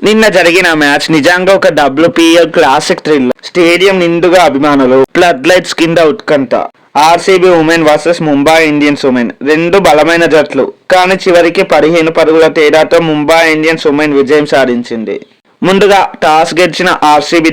నిన్న జరిగిన మ్యాచ్ నిజంగా ఒక WPL క్లాసిక్ థ్రిల్. స్టేడియం నిండుగా అభిమానులు, ఫ్లడ్ లైట్స్ కింద ఉత్కంఠ. RCB women versus Mumbai Indians women, రెండు బలమైన జట్లు. కానీ చివరికి 15 పరుగుల తేడాతో ముంబై ఇండియన్స్ ఉమెన్ విజయం సాధించింది. ముందుగా టాస్ గెలిచిన ఆర్సీబీ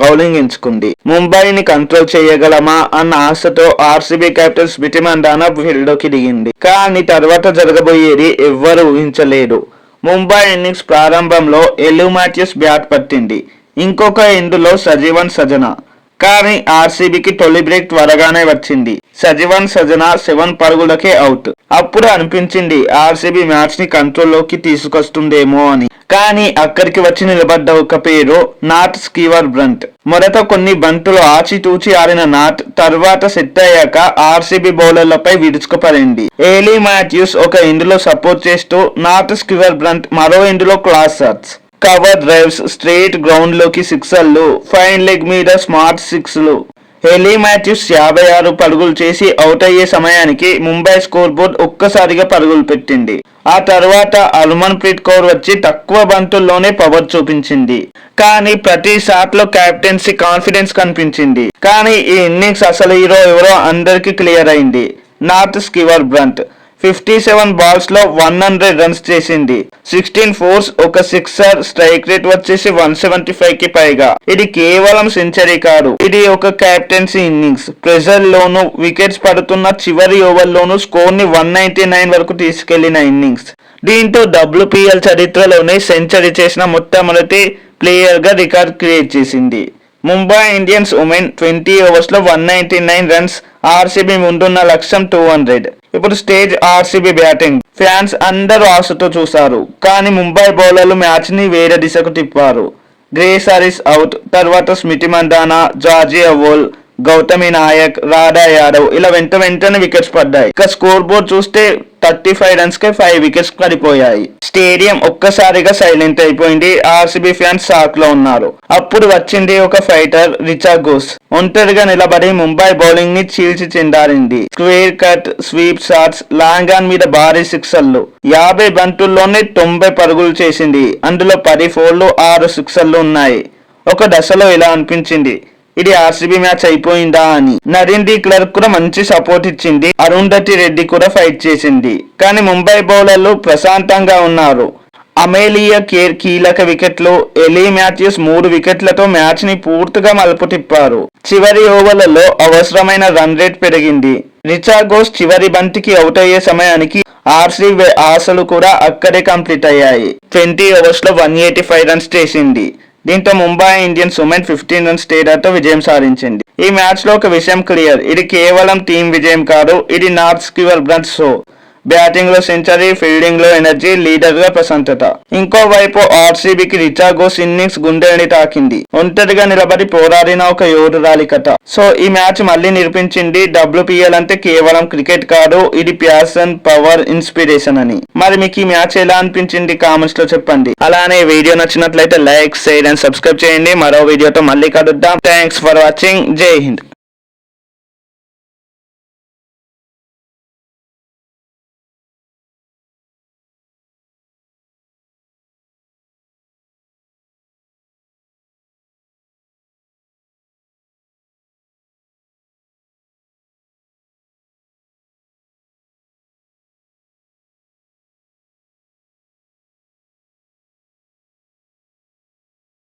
బౌలింగ్ ఎంచుకుంది. ముంబైని కంట్రోల్ చేయగలమా అన్న ఆశతో ఆర్సీబీ కెప్టెన్ స్మృతి మందాన ఫీల్డ్లోకి దిగింది. కానీ తర్వాత జరగబోయేది ఎవ్వరూ ఊహించలేదు. ముంబై ఇన్నింగ్స్ ప్రారంభంలో ఎలు మాథ్యూస్ బ్యాట్ పట్టింది. ఇంకొక ఎండులో సజీవన్ సజనా. కానీ ఆర్సీబీకి తొలి బ్రేక్ త్వరగానే వచ్చింది. సజీవన్ సజనా 7 పరుగులకే అవుట్. అప్పుడు అనిపించింది ఆర్సీబీ మ్యాచ్ ని కంట్రోల్లోకి తీసుకొస్తుందేమో అని. కానీ అక్కడికి వచ్చి నిలబడ్డ ఒక పేరు నాట్ స్టీవర్ట్ బ్రంట్. మొదట కొన్ని బంతులు ఆచితూచి ఆడిన నాట్ తర్వాత సెట్ అయ్యాక ఆర్సీబీ బౌలర్లపై విరుచుకుపడింది. ఎలీ మాథ్యూస్ ఒక ఎండులో సపోర్ట్ చేస్తూ నాట్ స్టీవర్ట్ బ్రంట్ మరో ఎండులో class shots, cover drives, straight ground లోకి సిక్సర్లు, ఫైన్ లెగ్ మీద స్మార్ట్ సిక్స్లు. ఎలీ మాథ్యూస్ 56 పరుగులు చేసి అవుట్ అయ్యే సమయానికి ముంబై స్కోర్ బోర్డ్ ఒక్కసారిగా పరుగులు పెట్టింది. ఆ తర్వాత హర్మన్ ప్రీత్ కౌర్ వచ్చి తక్కువ బంతుల్లోనే పవర్ చూపించింది. కానీ ప్రతి షాట్ లో కెప్టెన్సీ కాన్ఫిడెన్స్ కనిపించింది. కానీ ఈ ఇన్నింగ్స్ అసలు హీరో ఎవరో అందరికీ క్లియర్ అయింది. నాట్ స్టీవర్ట్ బ్రంట్ 57 బాల్స్ లో 100 రన్స్ చేసింది. 16 ఫోర్స్, ఒక సిక్సర్, స్ట్రైక్ రేట్ వచ్చేసి 175 కి పైగా. ఇది కేవలం సెంచరీ కాదు, ఇది ఒక కెప్టెన్సీ ఇన్నింగ్స్. ప్రెజర్ లోను, వికెట్స్ పడుతున్న చివరి ఓవర్లోనూ స్కోర్ ని 199 వరకు తీసుకెళ్లిన ఇన్నింగ్స్. దీంతో WPL చరిత్రలోనే సెంచరీ చేసిన మొట్టమొదటి ప్లేయర్ గా రికార్డ్ క్రియేట్ చేసింది. ముంబై ఇండియన్స్ ఉమెన్ 20 ఓవర్స్ లో 199 రన్స్. ఆర్సీబీ ముందున్న లక్ష్యం 200. ఇప్పుడు స్టేజ్ ఆర్సీబీ బ్యాటింగ్. ఫ్యాన్స్ అందరూ ఆశతో చూశారు. కానీ ముంబై బౌలర్లు మ్యాచ్ ని వేరే దిశకు తిప్పారు. Grace Harris out. తర్వాత స్మృతి మందాన, జార్జి అవోల్, గౌతమి నాయక్, రాధా యాదవ్ ఇలా వెంటనే వికెట్స్ పడ్డాయి. ఇక స్కోర్ బోర్డ్ చూస్తే 35 రన్స్ కే 5 వికెట్స్ పడిపోయాయి. స్టేడియం ఒక్కసారిగా సైలెంట్ అయిపోయింది. ఆర్సీబీ ఫ్యాన్స్ షాక్ లో ఉన్నారు. అప్పుడు వచ్చింది ఒక ఫైటర్, రిచా ఘోష్. ఒంటరిగా నిలబడి ముంబై బౌలింగ్ ని చీల్చి చెండారింది. Square cut, sweep shots, long on మీద భారీ సిక్సర్లు. 50 బంతుల్లోనే 90 పరుగులు చేసింది. అందులో 10 ఫోర్లు, 6 సిక్సర్లు ఉన్నాయి. ఒక దశలో ఇలా అనిపించింది, ఇది ఆర్సీబీ మ్యాచ్ అయిపోయిందా అని. నరీన్ డి క్లర్క్ కూడా మంచి సపోర్ట్ ఇచ్చింది. అరుంధతి రెడ్డి కూడా ఫైట్ చేసింది. కానీ ముంబై బౌలర్లు ప్రశాంతంగా ఉన్నారు. అమేలియా కేర్ కీలక వికెట్లు, ఎలీ మాథ్యూస్ 3 వికెట్లతో మ్యాచ్ ని పూర్తిగా మలుపు తిప్పారు. చివరి ఓవర్లలో అవసరమైన రన్ రేట్ పెరిగింది. రిచా ఘోష్ చివరి బంతికి అవుట్ అయ్యే సమయానికి ఆర్సీబీ ఆశలు కూడా అక్కడే కంప్లీట్ అయ్యాయి. 20 ఓవర్స్ లో 185 రన్స్ చేసింది. దీంతో ముంబై ఇండియన్స్ ఉమెన్ 15 రన్స్ తేడాతో విజయం సాధించింది. ఈ మ్యాచ్ లో ఒక విషయం క్లియర్, ఇది కేవలం టీం విజయం కాదు, ఇది not Sciver brunt show. Batting లో సెంచరీ, ఫీల్డింగ్ లో ఎనర్జీ, లీడర్ గా ప్రశాంతత. ఇంకోవైపు ఆర్సీబీకి రిచా ఘోష్ ఇన్నింగ్స్ గుండెని తాకింది. ఒంటరిగా నిలబడి పోరాడిన ఒక యోధురాలి కథ. సో ఈ మ్యాచ్ మళ్ళీ నిరూపించింది WPL అంటే కేవలం క్రికెట్ కాదు, ఇది ప్యాషన్, పవర్, ఇన్స్పిరేషన్ అని. మరి మీకు ఈ మ్యాచ్ ఎలా అనిపించింది కామెంట్స్ లో చెప్పండి. అలానే వీడియో నచ్చినట్లయితే లైక్, షేర్ అండ్ సబ్స్క్రైబ్ చేయండి. మరో వీడియోతో మళ్ళీ కలుద్దాం. Thanks for watching. జై హింద్.